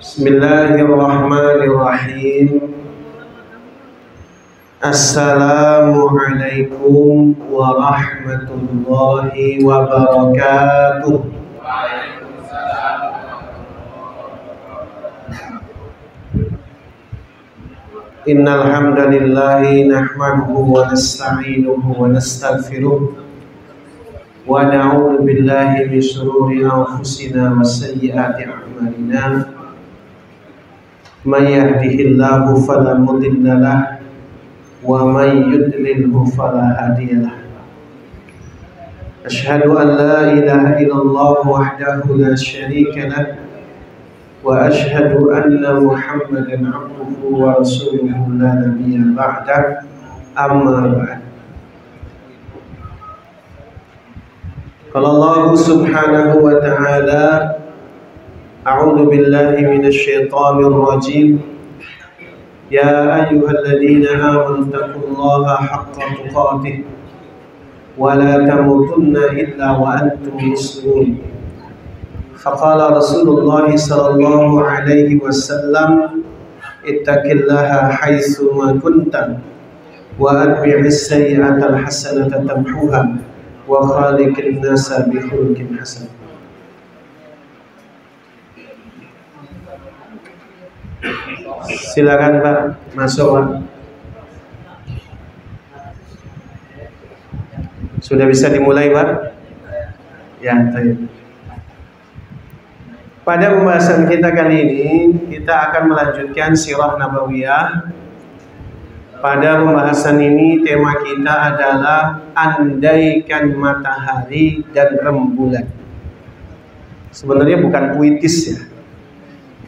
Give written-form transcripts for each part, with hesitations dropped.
Bismillahirrahmanirrahim. Assalamualaikum warahmatullahi wabarakatuh. Innal hamdalillahi nahmaduhu wa nasta'inuhu wa nastaghfiruh wa na'udzu billahi min shururi anfusina wa sayyiati a'malina. Man yahdihillahu fala mudilla lahu wa man yudlilhu fala hadiya lahu. Asyhadu an la ilaha illallah wahdahu la syarika lahu wa asyhadu anna Muhammadan abduhu wa rasuluhu la nabiyya ba'da. Amma ba'd. Qala Allah subhanahu wa ta'ala, a'udzu billahi minasy syaithanir rajim. Ya ayyuhalladzina amanu taqullaha haqqa tuqatih wa la tamutunna illa wa antum muslimun. Faqala Rasulullah sallallahu alaihi wasallam, ittaqillaha haitsu ma kunta wa atbi'is sayyi'atal hasanata tamhuha wa khaliqin nasa bi khuluqin hasan. Silakan Pak, masuk Pak. Sudah bisa dimulai Pak? Ya, baik. Pada pembahasan kita kali ini, kita akan melanjutkan sirah nabawiyah. Pada pembahasan ini, tema kita adalah andaikan matahari dan rembulan. Sebenarnya bukan puitis ya,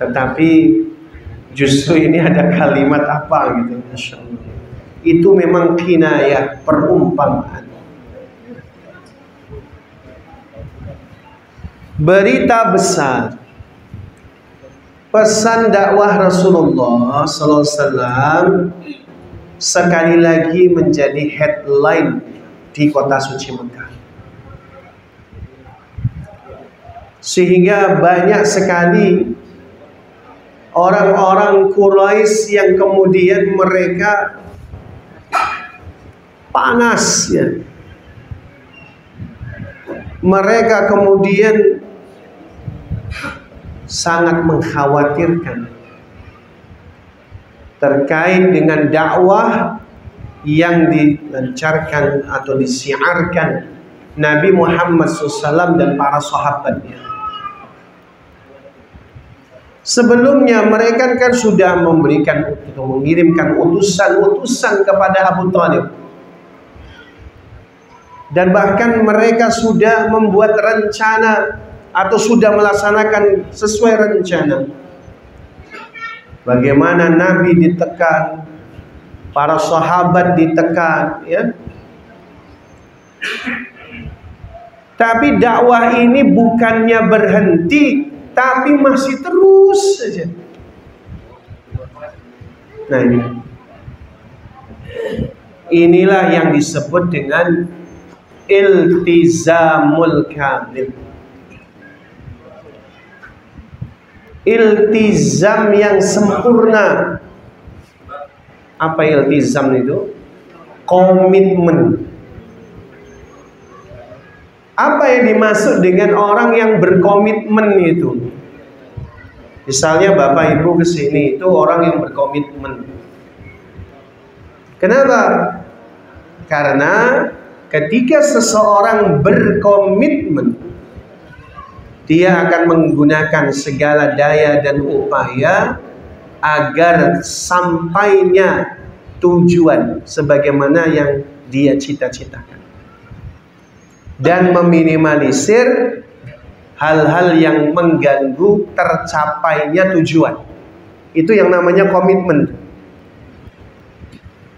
tetapi justru ini ada kalimat apa gitu, Masya Allah. Itu memang kinayah, perumpamaan. Berita besar, pesan dakwah Rasulullah SAW sekali lagi menjadi headline di kota suci Mekah. Sehingga banyak sekali orang-orang Quraisy yang kemudian mereka panas ya. Mereka kemudian sangat mengkhawatirkan terkait dengan dakwah yang dilancarkan atau disiarkan Nabi Muhammad SAW dan para sahabatnya. Sebelumnya mereka kan sudah memberikan atau mengirimkan utusan-utusan kepada Abu Thalib. Dan bahkan mereka sudah membuat rencana atau sudah melaksanakan sesuai rencana. Bagaimana Nabi ditekan, para sahabat ditekan, ya. Tapi dakwah ini bukannya berhenti, tapi masih terus saja. Nah inilah yang disebut dengan iltizamul kamil. Iltizam yang sempurna. Apa iltizam itu? Komitmen. Apa yang dimaksud dengan orang yang berkomitmen itu? Misalnya Bapak Ibu kesini itu orang yang berkomitmen. Kenapa? Karena ketika seseorang berkomitmen, dia akan menggunakan segala daya dan upaya agar sampainya tujuan sebagaimana yang dia cita-citakan, dan meminimalisir hal-hal yang mengganggu tercapainya tujuan. Itu yang namanya komitmen.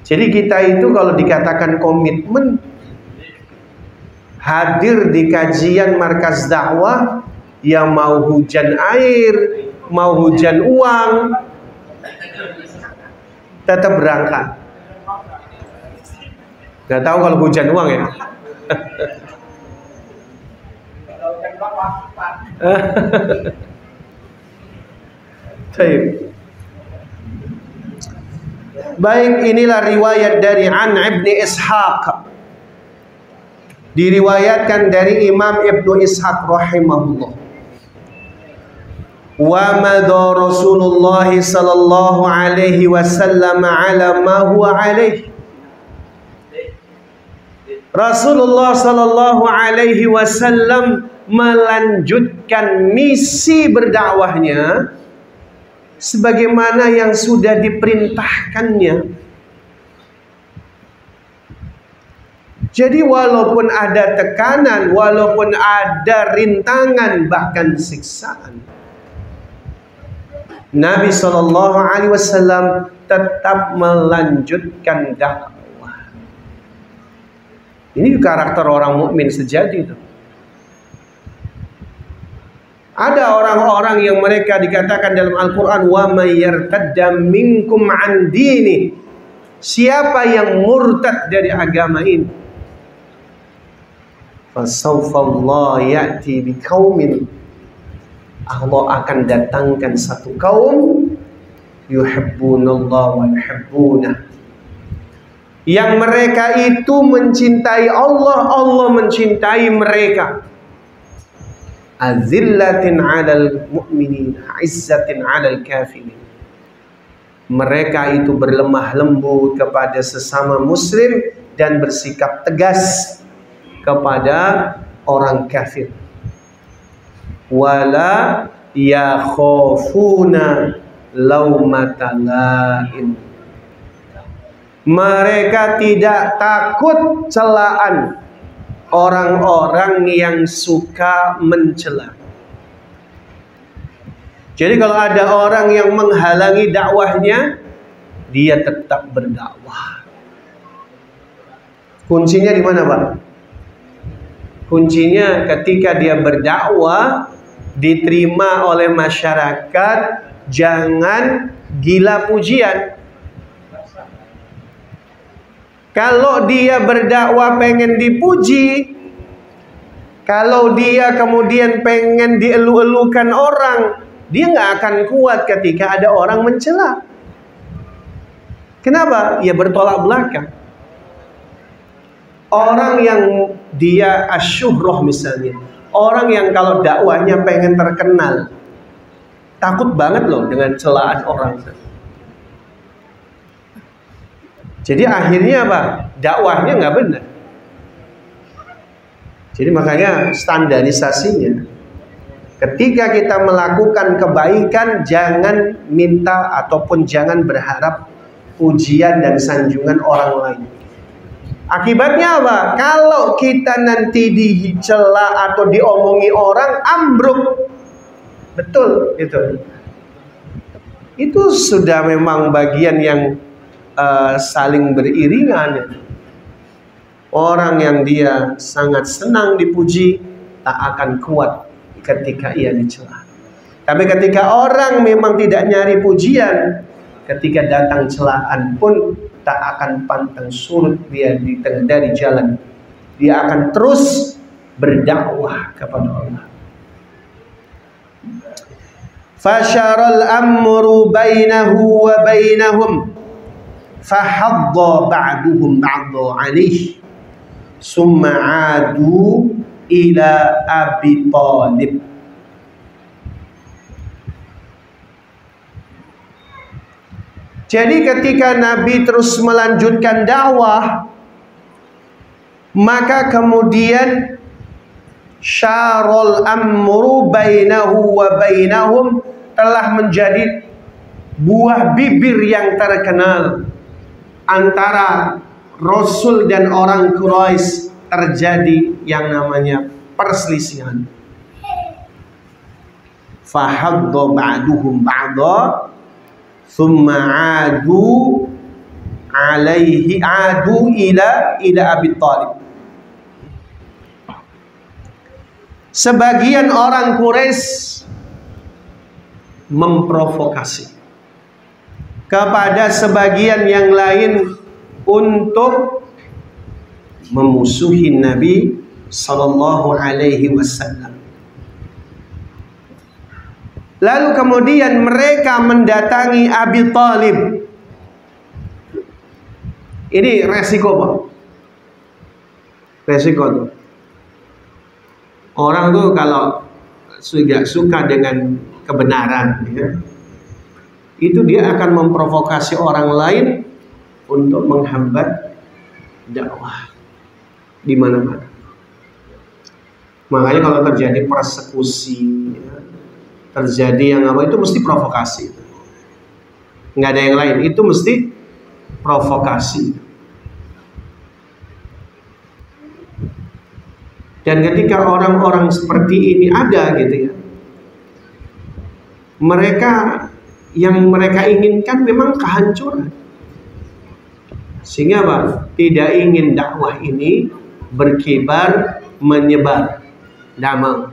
Jadi kita itu kalau dikatakan komitmen, hadir di kajian markas dakwah, yang mau hujan air, mau hujan uang, tetap berangkat. Gak tahu kalau hujan uang ya. Baik, inilah riwayat dari An Ibni Ishaq. Diriwayatkan dari Imam Ibnu Ishaq rahimahullah. Wa madha Rasulullah sallallahu alaihi wasallam ala ma huwa alaihi. Rasulullah sallallahu alaihi wasallam melanjutkan misi berdakwahnya sebagaimana yang sudah diperintahkannya. Jadi walaupun ada tekanan, walaupun ada rintangan, bahkan siksaan, Nabi sallallahu alaihi wasallam tetap melanjutkan dakwah. Ini karakter orang mukmin sejati itu. Ada orang-orang yang mereka dikatakan dalam Al-Quran, wa may yartadda minkum an dini. Siapa yang murtad dari agama ini, fasawfa Allah ya'ti biqaumin, Allah akan datangkan satu kaum yuhibbunallah wa yuhibbunah, yang mereka itu mencintai Allah, Allah mencintai mereka. Azillatin 'alal mu'minin, 'izzatin 'alal kafirin. Mereka itu berlemah lembut kepada sesama muslim dan bersikap tegas kepada orang kafir. Wala yakhafuna laumata laim. Mereka tidak takut celaan orang-orang yang suka mencela. Jadi kalau ada orang yang menghalangi dakwahnya, dia tetap berdakwah. Kuncinya di mana, Pak? Kuncinya ketika dia berdakwah diterima oleh masyarakat, jangan gila pujian. Kalau dia berdakwah pengen dipuji, kalau dia kemudian pengen dielu-elukan orang, dia nggak akan kuat ketika ada orang mencela. Kenapa? Ya bertolak belakang. Orang yang dia asyuhroh misalnya, orang yang kalau dakwahnya pengen terkenal, takut banget loh dengan celaan orang. Jadi akhirnya apa? Dakwahnya nggak benar. Jadi makanya standarisasinya, ketika kita melakukan kebaikan, jangan minta ataupun jangan berharap pujian dan sanjungan orang lain. Akibatnya apa? Kalau kita nanti dicela atau diomongi orang, ambruk. Betul itu. Itu sudah memang bagian yang saling beriringan. Orang yang dia sangat senang dipuji tak akan kuat ketika ia dicela. Tapi ketika orang memang tidak nyari pujian, ketika datang celaan pun tak akan pantang surut dia dari jalan. Dia akan terus berdakwah kepada Allah. Fasharal amru bainahu wa bainahum fahadda ba'duhum ba'dha alaihi summa adu ila Abi Thalib. Jadi ketika Nabi terus melanjutkan dakwah, maka kemudian syarul amru bainahu wa bainahum telah menjadi buah bibir yang terkenal antara Rasul dan orang Quraisy, terjadi yang namanya perselisihan. Fahadda ba'duhum ba'dha thumma adu alaihi adu ila Abi Thalib. Sebagian orang Quraisy memprovokasi kepada sebagian yang lain untuk memusuhi Nabi sallallahu alaihi wasallam. Lalu kemudian mereka mendatangi Abi Thalib. Ini resiko, Pak. Resiko tuh. Orang tuh kalau sudah suka dengan kebenaran, ya, itu dia akan memprovokasi orang lain untuk menghambat dakwah di mana-mana. Makanya kalau terjadi persekusi, ya, terjadi yang apa, itu mesti provokasi. Nggak ada yang lain, itu mesti provokasi. Dan ketika orang-orang seperti ini ada gitu ya, yang mereka inginkan memang kehancuran. Sehingga apa? Tidak ingin dakwah ini berkibar, menyebar, damai.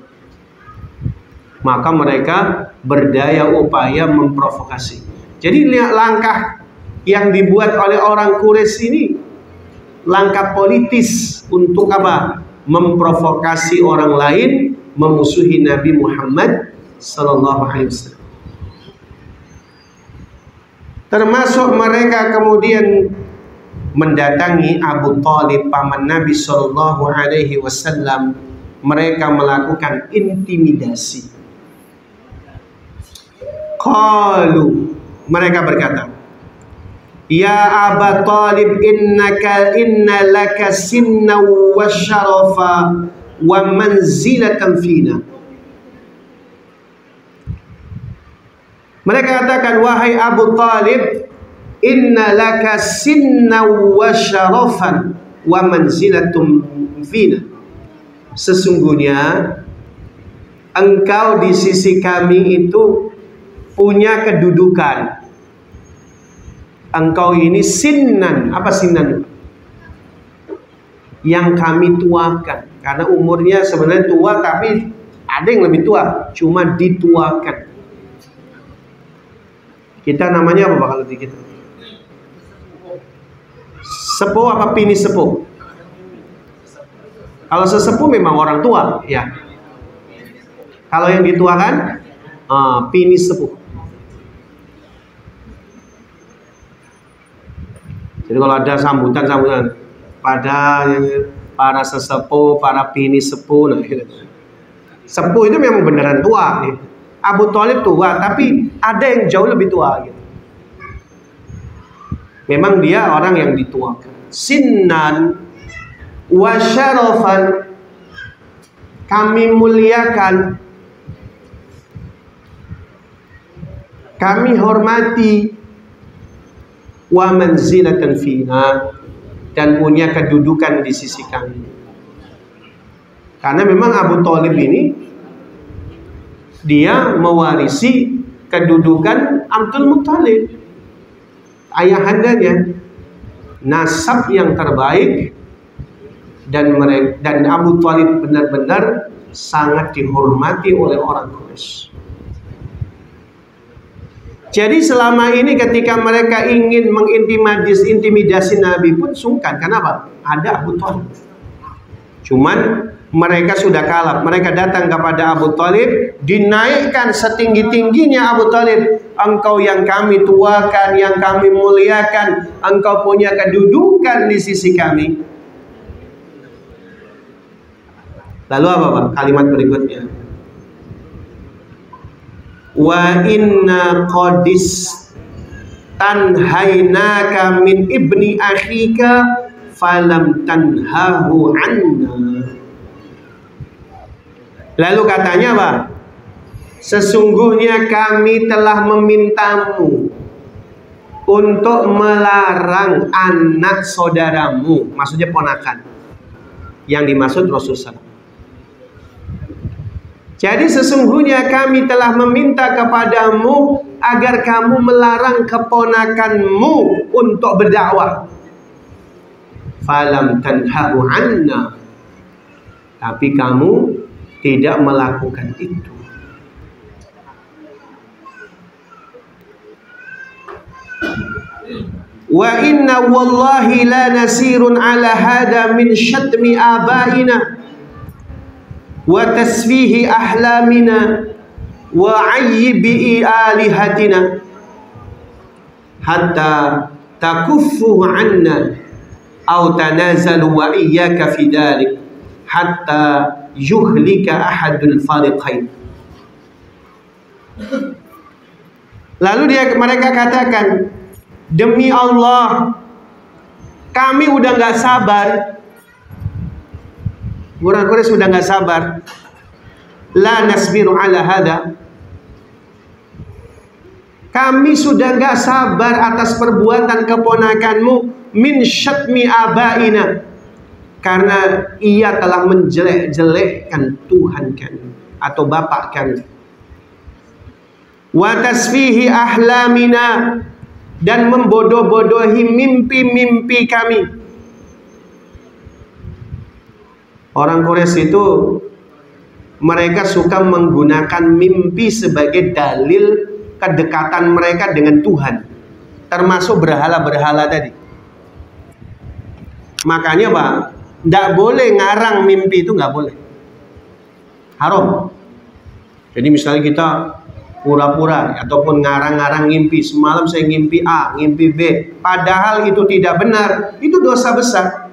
Maka mereka berdaya upaya memprovokasi. Jadi lihat langkah yang dibuat oleh orang Quraisy ini, langkah politis untuk apa? Memprovokasi orang lain memusuhi Nabi Muhammad sallallahu alaihi wasallam. Termasuk mereka kemudian mendatangi Abu Thalib, paman Nabi sallallahu alaihi wasallam. Mereka melakukan intimidasi. Qalu, mereka berkata, ya Aba Thalib, inna laka sinna wa syarafa wa manzilatan fina. Mereka katakan, wahai Abu Thalib, inna laka sinna wa syarafan wa manzilatun fina. Sesungguhnya engkau di sisi kami itu punya kedudukan. Engkau ini sinnan. Apa sinnan? Yang kami tuakan. Karena umurnya sebenarnya tua, tapi ada yang lebih tua, cuma dituakan. Kita namanya apa kalau di kita? Sepuh apa pini sepuh? Kalau sesepuh memang orang tua, ya. Kalau yang dituakan, pini sepuh. Jadi kalau ada sambutan pada para sesepuh, para pini sepuh, nah, gitu. Sepuh itu memang beneran tua. Gitu. Abu Thalib tua, tapi ada yang jauh lebih tua. Gitu. Memang dia orang yang dituakan. Sinnan wa syarafan, kami muliakan, kami hormati, wa manzilatan fina, dan punya kedudukan di sisi kami. Karena memang Abu Thalib ini dia mewarisi kedudukan Abdul Muthalib, ayahandanya, nasab yang terbaik, dan Abu Thalib benar-benar sangat dihormati oleh orang Quraisy. Jadi selama ini ketika mereka ingin mengintimidasi Nabi pun sungkan. Kenapa? Ada Abu Thalib. Cuman mereka sudah kalah. Mereka datang kepada Abu Thalib, dinaikkan setinggi-tingginya Abu Thalib. Engkau yang kami tuakan, yang kami muliakan, engkau punya kedudukan di sisi kami. Lalu apa, Pak? Kalimat berikutnya. Wa inna qadis tanhainaka min ibni akhika falam tanhahu anna. Lalu katanya apa? Sesungguhnya kami telah memintamu untuk melarang anak saudaramu, maksudnya ponakan. Yang dimaksud Rasulullah. Jadi sesungguhnya kami telah meminta kepadamu agar kamu melarang keponakanmu untuk berdakwah. Falam tanhahu anna, tapi kamu tidak melakukan itu. Wa inna wallahi la nasirun ala hada min syatmi abaina wa tasfihi ahlamina wa ayyibi alihatina hatta takuffu anna aw tanazalu wa iyyaka fi dhalik hatta yuhlika ahadul fariqain. Lalu mereka katakan, demi Allah, kami udah nggak sabar. Orang Quraisy sudah nggak sabar. La nasbiru ala hada. Kami sudah nggak sabar atas perbuatan keponakanmu min syatmi abaina, karena ia telah menjelek-jelekkan Tuhan kami atau bapak kami. Wa tasfihi ahlamina, dan membodoh-bodohi mimpi-mimpi kami. Orang Quraisy itu mereka suka menggunakan mimpi sebagai dalil kedekatan mereka dengan Tuhan, termasuk berhala-berhala tadi. Makanya Pak, tidak boleh ngarang mimpi, itu nggak boleh, haram. Jadi misalnya kita pura-pura ataupun ngarang-ngarang ngimpi, semalam saya ngimpi A, ngimpi B, padahal itu tidak benar, itu dosa besar.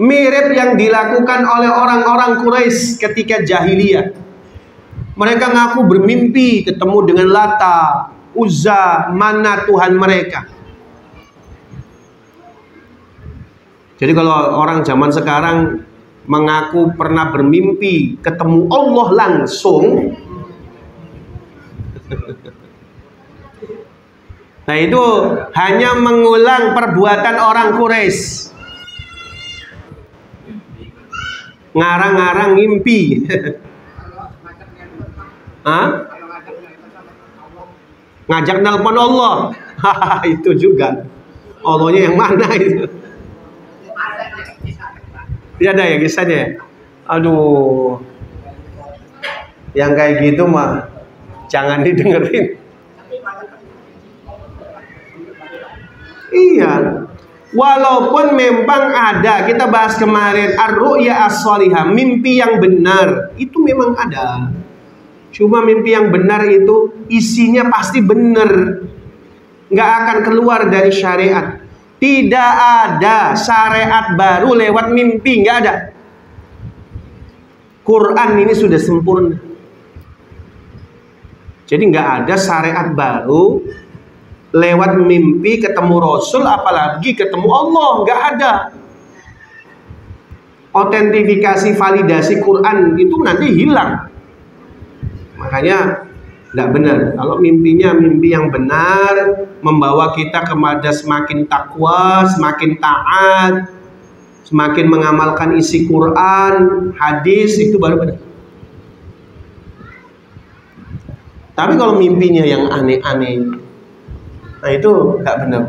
Mirip yang dilakukan oleh orang-orang Quraisy ketika jahiliyah. Mereka ngaku bermimpi ketemu dengan Lata, Uzza, Mana Tuhan mereka. Jadi kalau orang zaman sekarang mengaku pernah bermimpi ketemu Allah langsung, nah itu hanya mengulang perbuatan orang Quraisy. Ngarang-ngarang mimpi. Hah? Ngajak nelpon Allah. Itu juga. Allahnya yang mana itu? Tidak ada ya kisahnya. Aduh. Yang kayak gitu mah jangan didengerin. Iya. Walaupun memang ada, kita bahas kemarin, ar-ru'ya as-salihah, mimpi yang benar, itu memang ada. Cuma mimpi yang benar itu isinya pasti benar, nggak akan keluar dari syariat. Tidak ada syariat baru lewat mimpi, nggak ada. Quran ini sudah sempurna. Jadi nggak ada syariat baru lewat mimpi ketemu Rasul, apalagi ketemu Allah, nggak ada. Autentifikasi validasi Quran itu nanti hilang. Makanya nggak benar. Kalau mimpinya mimpi yang benar, membawa kita kepada semakin takwa, semakin taat, semakin mengamalkan isi Quran, hadis, itu baru benar. Tapi kalau mimpinya yang aneh-aneh, nah itu nggak benar.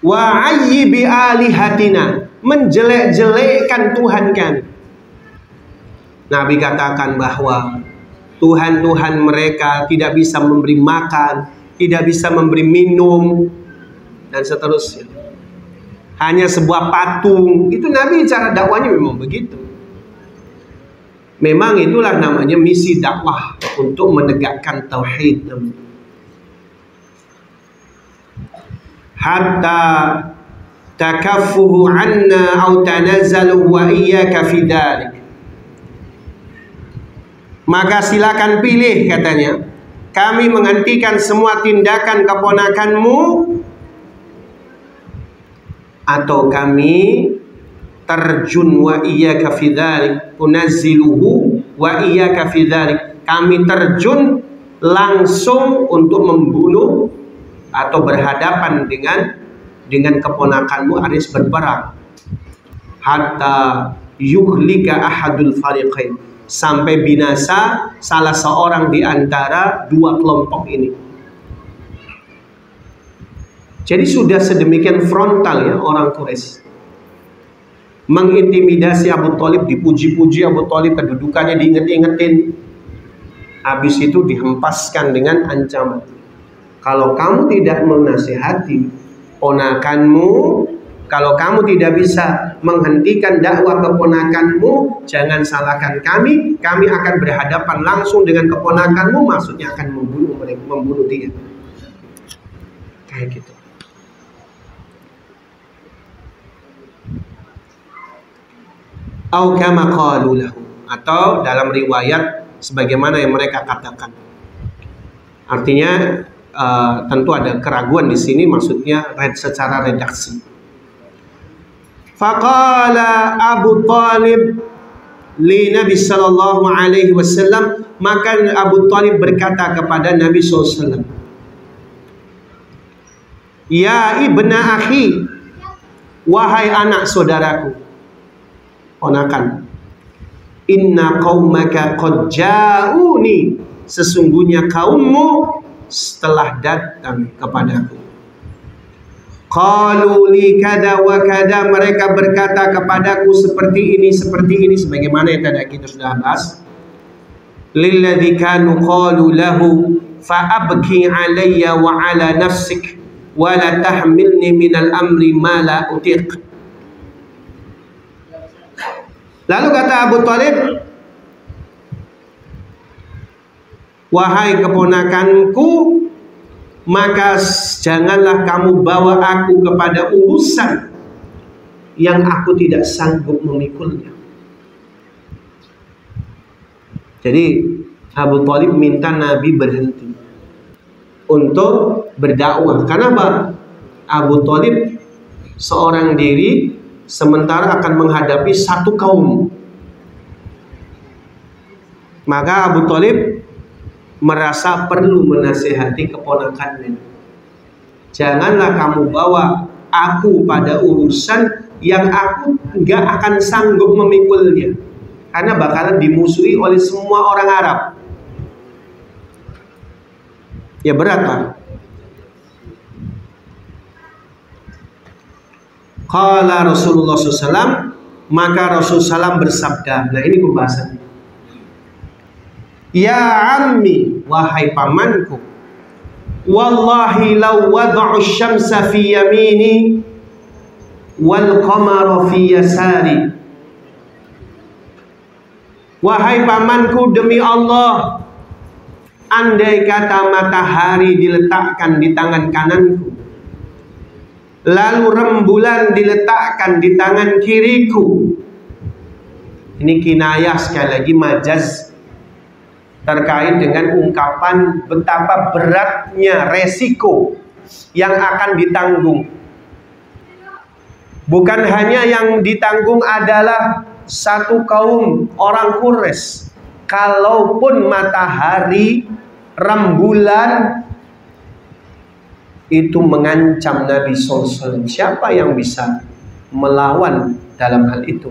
Wa ayyibi alihatina, menjelek-jelekkan Tuhan kami. Nabi katakan bahwa Tuhan-Tuhan mereka tidak bisa memberi makan, tidak bisa memberi minum, dan seterusnya. Hanya sebuah patung. Itu Nabi cara dakwanya memang begitu. Memang itulah namanya misi dakwah, untuk menegakkan tauhid. Hatta takaffuhu anna aw tanazzalu wa iyyaka fi dzalik. Maka silakan pilih, katanya. Kami menghentikan semua tindakan keponakanmu, atau kami terjun wa iyyaka fi dzalik, unazziluhu wa iyyaka fi dzalik. Kami terjun langsung untuk membunuh atau berhadapan dengan keponakanmu, alias berperang. Hatta yuhlika ahadul fariqain, sampai binasa salah seorang di antara dua kelompok ini. Jadi sudah sedemikian frontal ya orang Quraisy, mengintimidasi Abu Thalib, dipuji-puji Abu Thalib, kedudukannya diinget-ingetin. Habis itu dihempaskan dengan ancaman, kalau kamu tidak menasihati ponakanmu. Kalau kamu tidak bisa menghentikan dakwah keponakanmu, jangan salahkan kami. Kami akan berhadapan langsung dengan keponakanmu, maksudnya akan membunuh dia. Kayak gitu. Au kama qalu lahu, atau dalam riwayat sebagaimana yang mereka katakan. Artinya tentu ada keraguan di sini, maksudnya secara redaksi. Faqala Abu Talib li Nabi sallallahu alaihi wasallam, maka Abu Talib berkata kepada Nabi sallallahu alaihi wasallam, ya ibna akhi, wahai anak saudaraku, ponakan, inna qaumaka qad ja'uni, sesungguhnya kaummu telah datang kepadaku. Qalu li kada wa kada, mereka berkata kepadaku seperti ini sebagaimana yang tadi kita sudah bahas. Lilladzi kanu qalu lahu fa abki alayya wa ala nafsik wa la tahmilni minal amri ma la utiq. Lalu kata Abu Talib, wahai keponakanku, maka janganlah kamu bawa aku kepada urusan yang aku tidak sanggup memikulnya. Jadi Abu Talib minta Nabi berhenti untuk berdakwah. Kenapa? Abu Talib seorang diri, sementara akan menghadapi satu kaum. Maka Abu Talib merasa perlu menasihati keponakannya. Janganlah kamu bawa aku pada urusan yang aku nggak akan sanggup memikulnya, karena bakalan dimusuhi oleh semua orang Arab. Ya berat, Pak. Qala Rasulullah SAW, maka Rasulullah SAW bersabda. Nah ini pembahasannya. Ya ammi, wahai pamanku, wallahi law wada'u syamsa fi yamini wal qamara fi yasari. Wahai pamanku, demi Allah, andai kata matahari diletakkan di tangan kananku, lalu rembulan diletakkan di tangan kiriku. Ini kinayah, sekali lagi majaz, terkait dengan ungkapan betapa beratnya resiko yang akan ditanggung. Bukan hanya yang ditanggung adalah satu kaum orang Quraisy. Kalaupun matahari, rembulan itu mengancam Nabi SAW, siapa yang bisa melawan dalam hal itu?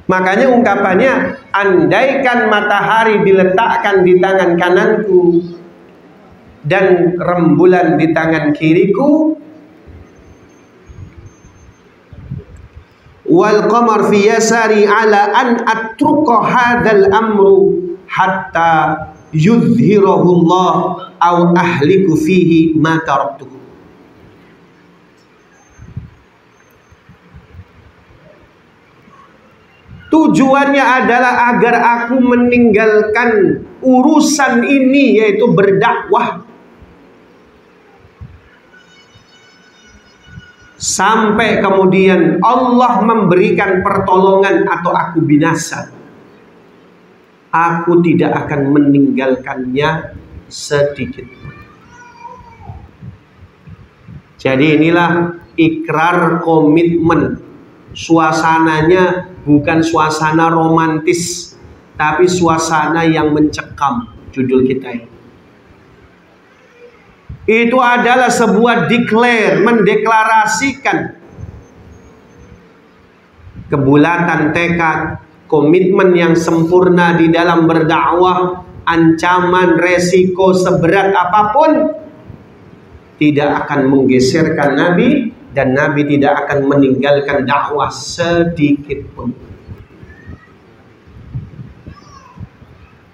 Makanya ungkapannya, andaikan matahari diletakkan di tangan kananku dan rembulan di tangan kiriku, wal qamar fi yasari ala an atruqa hadzal amru hatta yudhhirahu Allah aw ahliku fihi ma taraktuhu. Tujuannya adalah agar aku meninggalkan urusan ini, yaitu berdakwah, sampai kemudian Allah memberikan pertolongan atau aku binasa. Aku tidak akan meninggalkannya sedikit pun. Jadi inilah ikrar komitmen. Suasananya bukan suasana romantis, tapi suasana yang mencekam. Judul kita ini, itu adalah sebuah mendeklarasikan kebulatan tekad, komitmen yang sempurna di dalam berdakwah. Ancaman resiko seberat apapun tidak akan menggeserkan Nabi, dan Nabi tidak akan meninggalkan dakwah sedikit pun.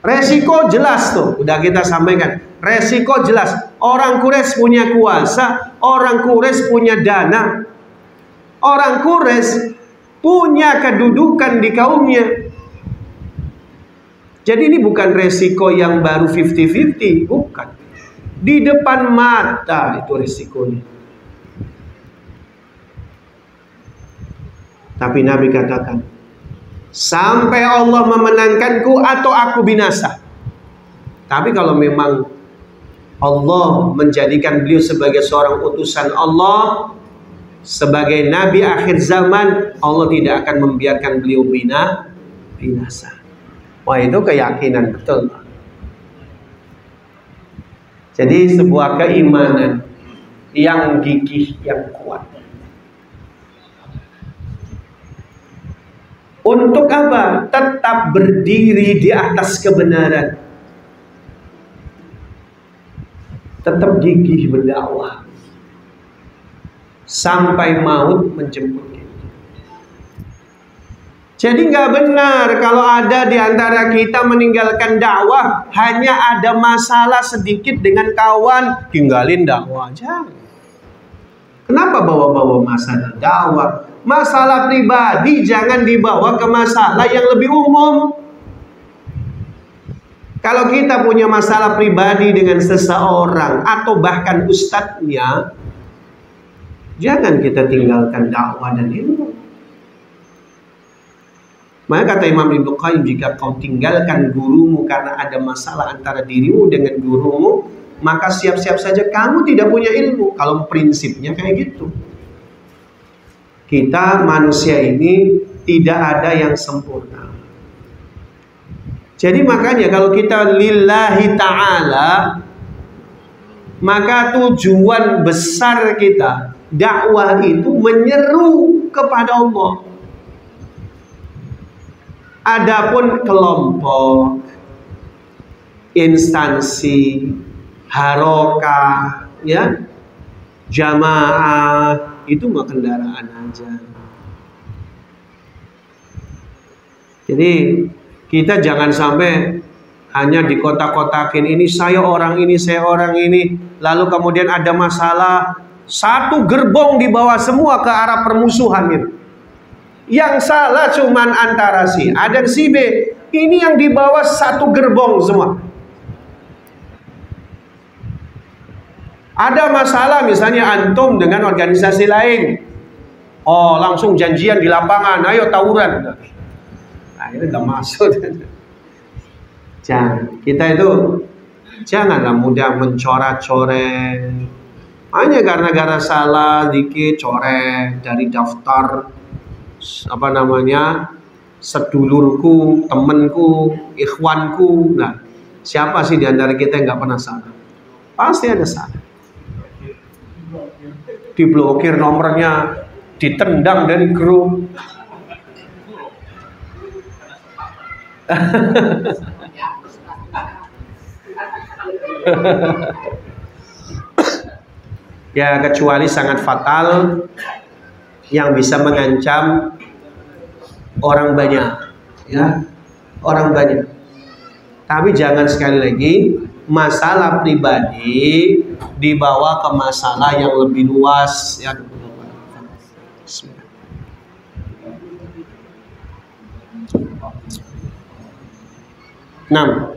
Resiko jelas tuh, udah kita sampaikan. Resiko jelas. Orang Quraisy punya kuasa, orang Quraisy punya dana, orang Quraisy punya kedudukan di kaumnya. Jadi ini bukan resiko yang baru 50-50, bukan. Di depan mata itu resikonya. Tapi Nabi katakan, sampai Allah memenangkanku atau aku binasa. Tapi kalau memang Allah menjadikan beliau sebagai seorang utusan Allah, sebagai Nabi akhir zaman, Allah tidak akan membiarkan beliau binasa. Wah, itu keyakinan betul. Jadi sebuah keimanan yang gigih, yang kuat. Untuk apa? Tetap berdiri di atas kebenaran. Tetap gigih berdakwah. Sampai maut menjemput kita. Jadi nggak benar kalau ada di antara kita meninggalkan dakwah hanya ada masalah sedikit dengan kawan, tinggalin dakwah aja. Kenapa bawa-bawa masalah dakwah? Masalah pribadi jangan dibawa ke masalah yang lebih umum. Kalau kita punya masalah pribadi dengan seseorang atau bahkan ustadznya, jangan kita tinggalkan dakwah dan ilmu. Maka kata Imam Ibnu Qayyim, jika kau tinggalkan gurumu karena ada masalah antara dirimu dengan gurumu, maka siap-siap saja kamu tidak punya ilmu. Kalau prinsipnya kayak gitu. Kita manusia ini tidak ada yang sempurna. Jadi makanya kalau kita lillahi ta'ala, maka tujuan besar kita dakwah itu menyeru kepada Allah. Adapun kelompok, instansi, harokah, ya, jamaah, itu mah kendaraan aja. Jadi kita jangan sampai hanya di kotak-kotakin, ini saya orang ini, saya orang ini, lalu kemudian ada masalah, satu gerbong dibawa semua ke arah permusuhan itu. Yang salah cuman antara si A dan si B. Ini yang dibawa satu gerbong semua. Ada masalah misalnya antum dengan organisasi lain, oh langsung janjian di lapangan, ayo tawuran. Nah ini udah masuk. Jangan, kita itu janganlah mudah mencoret-coret. Hanya gara-gara salah dikit coret dari daftar apa namanya sedulurku, temenku, ikhwanku. Nah siapa sih di antara kita yang nggak pernah salah? Pasti ada salah. Diblokir nomornya, ditendang dari grup. Ya kecuali sangat fatal yang bisa mengancam orang banyak, ya, orang banyak. Tapi jangan sekali lagi masalah pribadi dibawa ke masalah yang lebih luas, ya. Nah,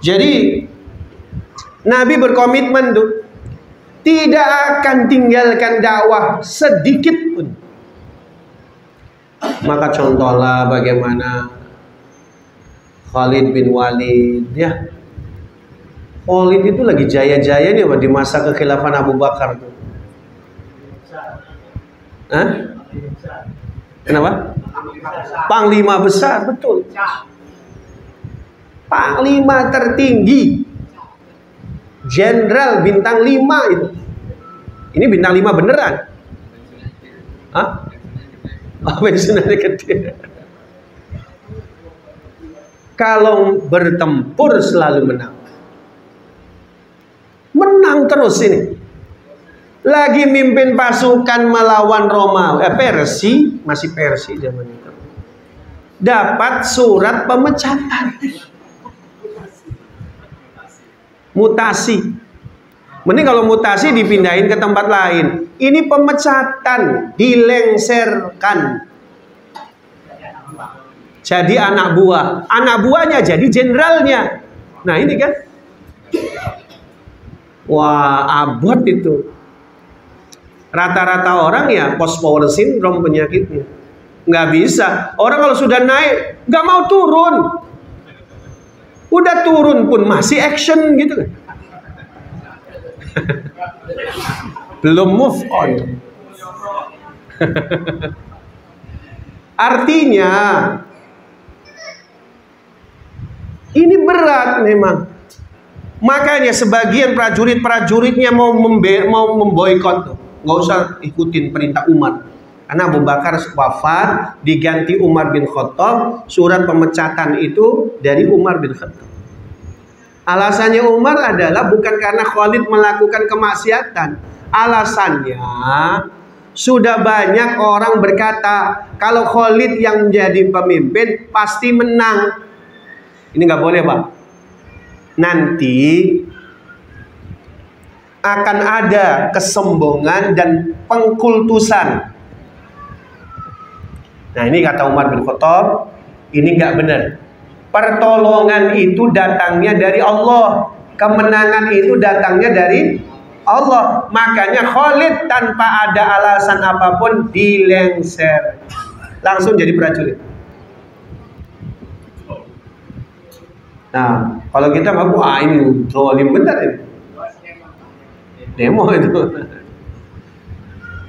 jadi Nabi berkomitmen tuh tidak akan tinggalkan dakwah sedikit pun. Maka contohlah bagaimana Khalid bin Walid, ya. Khalid itu lagi jaya-jayanya di masa kekhilafan Abu Bakar tuh. Hah? Kenapa? Panglima besar, betul. Panglima tertinggi, Jenderal bintang 5 itu. Ini bintang 5 beneran. Hah? Pensiunannya gede. Kalau bertempur selalu menang. Menang terus ini. Lagi mimpin pasukan melawan Romawi, Persia, masih Persia zaman itu. Dapat surat pemecatan. Mutasi. Mending kalau mutasi dipindahin ke tempat lain. Ini pemecatan, dilengserkan. Jadi anak buah. Anak buahnya jadi jenderalnya. Nah ini kan. Wah, abot itu. Rata-rata orang ya post power syndrome penyakitnya. Nggak bisa. Orang kalau sudah naik, nggak mau turun. Udah turun pun masih action gitu kan. Belum move on. Artinya ini berat memang. Makanya sebagian prajuritnya mau memboikot tuh. Nggak usah ikutin perintah Umar. Karena Abu Bakar wafat, diganti Umar bin Khattab. Surat pemecatan itu dari Umar bin Khattab. Alasannya Umar adalah bukan karena Khalid melakukan kemaksiatan. Alasannya sudah banyak orang berkata kalau Khalid yang menjadi pemimpin pasti menang. Ini nggak boleh, Pak. Nanti akan ada kesombongan dan pengkultusan. Nah ini kata Umar bin Khattab, ini nggak benar. Pertolongan itu datangnya dari Allah. Kemenangan itu datangnya dari Allah. Makanya Khalid tanpa ada alasan apapun dilengser. Langsung jadi prajurit. Nah, kalau kita ngaku, ini zalim benar ini. Demo itu.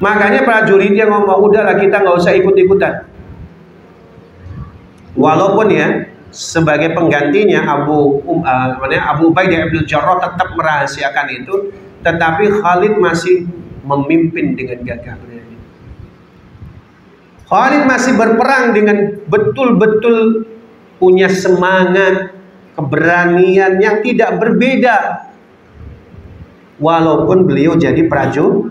Makanya prajuritnya ngomong, udahlah kita nggak usah ikut-ikutan. Walaupun ya, sebagai penggantinya Abu Ubaidah bin Jarrah tetap merahasiakan itu, tetapi Khalid masih memimpin dengan gagah berani. Khalid masih berperang dengan betul-betul punya semangat, keberanian yang tidak berbeda. Walaupun beliau jadi prajurit.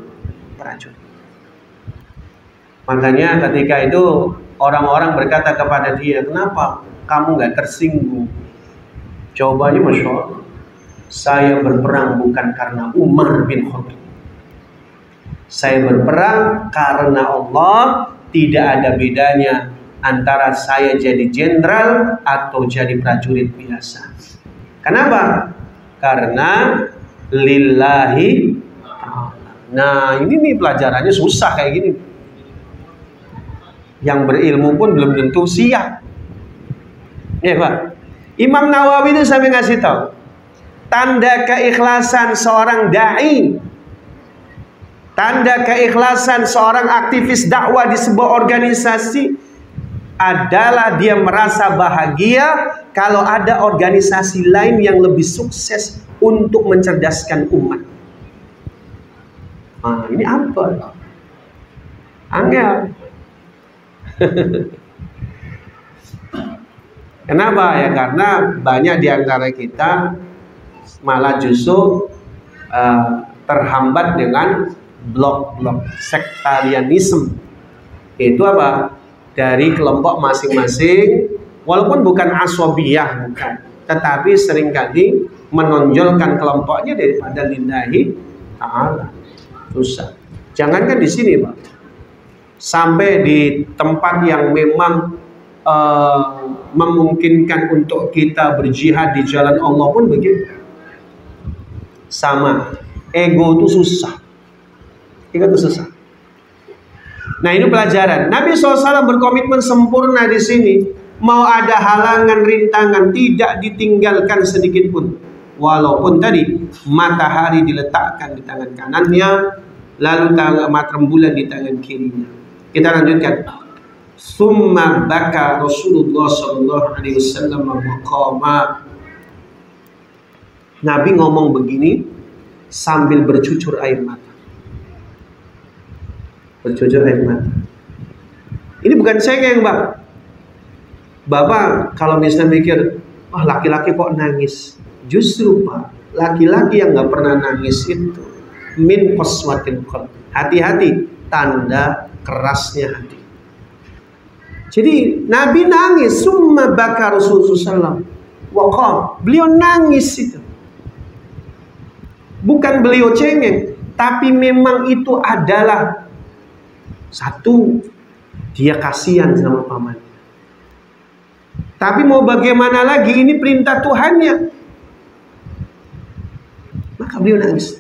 Makanya ketika itu orang-orang berkata kepada dia, kenapa kamu nggak tersinggung? Jawabannya Masya Allah, saya berperang bukan karena Umar bin Khattab. Saya berperang karena Allah. Tidak ada bedanya antara saya jadi jenderal atau jadi prajurit biasa. Kenapa? Karena lillahi. Nah ini nih pelajarannya susah kayak gini. Yang berilmu pun belum tentu siap. Ya Pak. Imam Nawawi itu sampai ngasih tahu tanda keikhlasan seorang dai, tanda keikhlasan seorang aktivis dakwah di sebuah organisasi adalah dia merasa bahagia kalau ada organisasi lain yang lebih sukses untuk mencerdaskan umat. Nah, ini apa? Angel. Kenapa ya? Karena banyak di antara kita malah justru terhambat dengan blok-blok sektarianisme. Itu apa? Dari kelompok masing-masing, walaupun bukan aswabiyah, bukan, tetapi seringkali menonjolkan kelompoknya daripada lillahi ta'ala. Susah. Jangankan di sini, Pak. Sampai di tempat yang memang memungkinkan untuk kita berjihad di jalan Allah pun begitu. Sama. Ego itu susah. Ego itu susah. Nah ini pelajaran. Nabi SAW berkomitmen sempurna di sini. Mau ada halangan, rintangan, tidak ditinggalkan sedikit pun. Walaupun tadi matahari diletakkan di tangan kanannya, lalu mata rembulan di tangan kirinya. Kita lanjutkan. Summa baka Rasulullah SAW maqama. Nabi ngomong begini sambil bercucur air mata. Bercucur air mata. Ini bukan cengeng, Bang. Bapak kalau misalnya mikir, wah laki-laki kok nangis. Justru Pak, laki-laki yang nggak pernah nangis itu min qaswatil qalb. Hati-hati, tanda kerasnya hati. Jadi Nabi nangis, summa baka Rasulullah SAW. Waqam, beliau nangis itu. Bukan beliau cengeng, tapi memang itu adalah satu, dia kasihan sama paman. Tapi mau bagaimana lagi, ini perintah Tuhannya. Maka beliau nangis.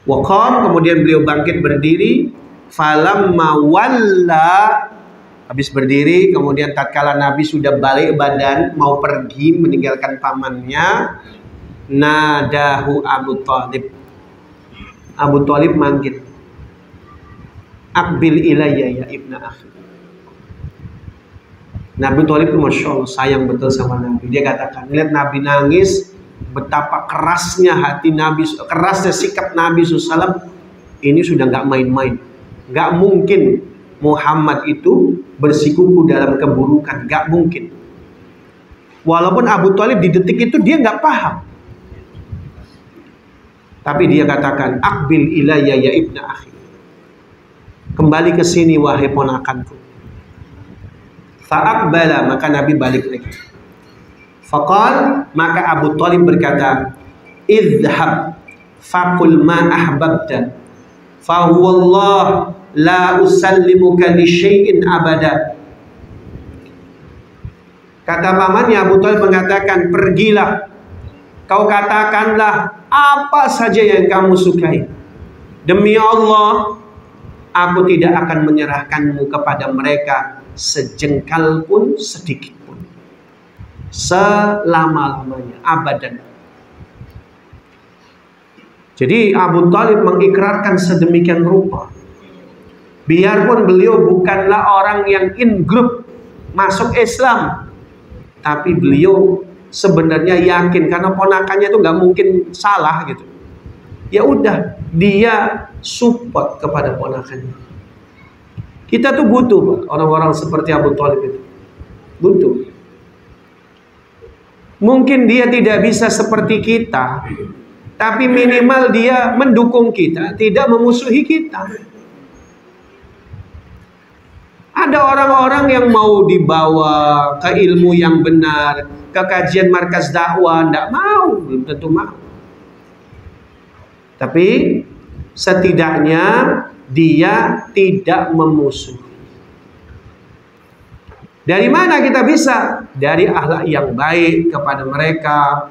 Waqam, kemudian beliau bangkit berdiri. Falamma walla, habis berdiri, kemudian tatkala Nabi sudah balik badan mau pergi meninggalkan pamannya, nadahu Abu Thalib. Abu Thalib manggil, Aqbil ilayya ya ibna akhi. Nabi Thalib itu Masya Allah sayang betul sama Nabi. Dia katakan, lihat Nabi nangis, betapa kerasnya hati Nabi, kerasnya sikap Nabi SAW. Ini sudah nggak main-main. Nggak mungkin Muhammad itu bersikuku dalam keburukan, nggak mungkin. Walaupun Abu Thalib di detik itu dia nggak paham, tapi dia katakan, Aqbil ilayya ya ibna akhi. Kembali ke sini wahai ponakanku. Fa'aqbala, maka Nabi balik lagi. Faqal, maka Abu Thalib berkata, idhhab faqul ma ahbabta fa huwa Allah la usallimuka li syai'in abada. Kata pamannya Abu Thalib mengatakan, pergilah, kau katakanlah apa saja yang kamu sukai. Demi Allah, aku tidak akan menyerahkanmu kepada mereka sejengkal pun, sedikit pun, selama-lamanya, abadan. Jadi Abu Thalib mengikrarkan sedemikian rupa. Biarpun beliau bukanlah orang yang in group masuk Islam, tapi beliau sebenarnya yakin karena ponakannya itu nggak mungkin salah gitu. Ya udah, dia support kepada ponakannya. Kita tuh butuh orang-orang seperti Abu Thalib itu. Butuh. Mungkin dia tidak bisa seperti kita, tapi minimal dia mendukung kita, tidak memusuhi kita. Ada orang-orang yang mau dibawa ke ilmu yang benar, ke kajian markas dakwah, tidak mau, belum tentu mau. Tapi setidaknya dia tidak memusuhi. Dari mana kita bisa? Dari akhlak yang baik kepada mereka,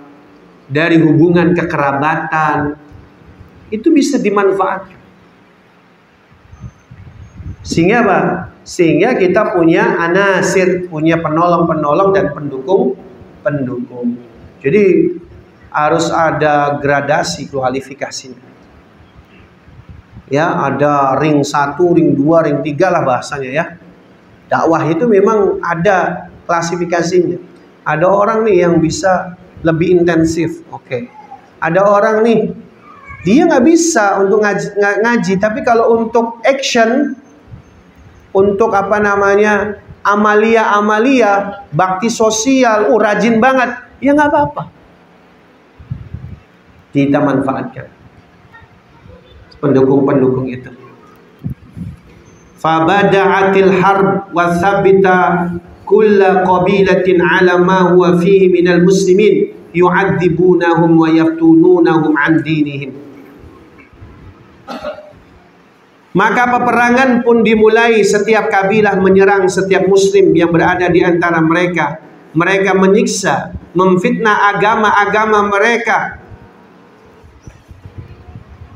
dari hubungan kekerabatan, itu bisa dimanfaatkan. Sehingga apa? Sehingga kita punya anasir, punya penolong-penolong dan pendukung-pendukung. Jadi harus ada gradasi kualifikasinya. Ya, ada ring 1, ring 2, ring 3 lah bahasanya ya. Dakwah itu memang ada klasifikasinya. Ada orang nih yang bisa lebih intensif, oke. Ada orang nih, dia nggak bisa untuk ngaji, tapi kalau untuk action, untuk apa namanya, amalia, bakti sosial, rajin banget, ya nggak apa-apa. Kita manfaatkan pendukung-pendukung itu. Fabada'atil harb wa thabita kulla qabilatin ala ma huwa fihi minal muslimin yu'adzibunahum wa yaftununahum an dinihim. Maka peperangan pun dimulai, setiap kabilah menyerang setiap muslim yang berada di antara mereka. Mereka menyiksa, memfitnah agama-agama mereka.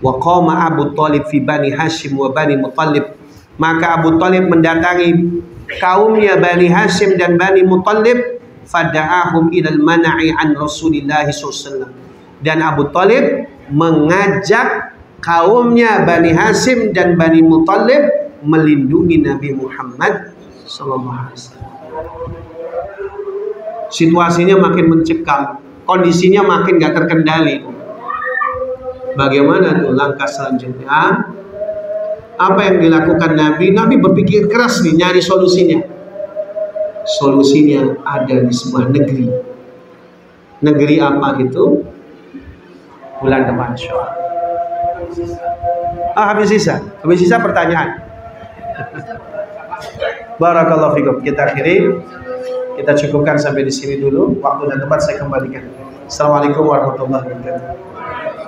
Wa qama Abu Thalib fi Bani Hashim wa Bani Muttalib. Maka Abu Thalib mendatangi kaumnya Bani Hashim dan Bani Muttalib, fada'ahum ilal mana'i an Rasulillah SAW. Dan Abu Thalib mengajak kaumnya Bani Hashim dan Bani Muttalib melindungi Nabi Muhammad SAW. Situasinya makin mencekam, kondisinya makin gak terkendali. Bagaimana tuh langkah selanjutnya? Apa yang dilakukan Nabi? Nabi berpikir keras nih, nyari solusinya. Solusinya ada di sebuah negeri. Negeri apa itu? Bulan depan, insyaallah. Habis sisa pertanyaan. Barakallahu fikum. Kita akhiri. Kita cukupkan sampai di sini dulu. Waktu dan tempat saya kembalikan. Assalamualaikum warahmatullahi wabarakatuh.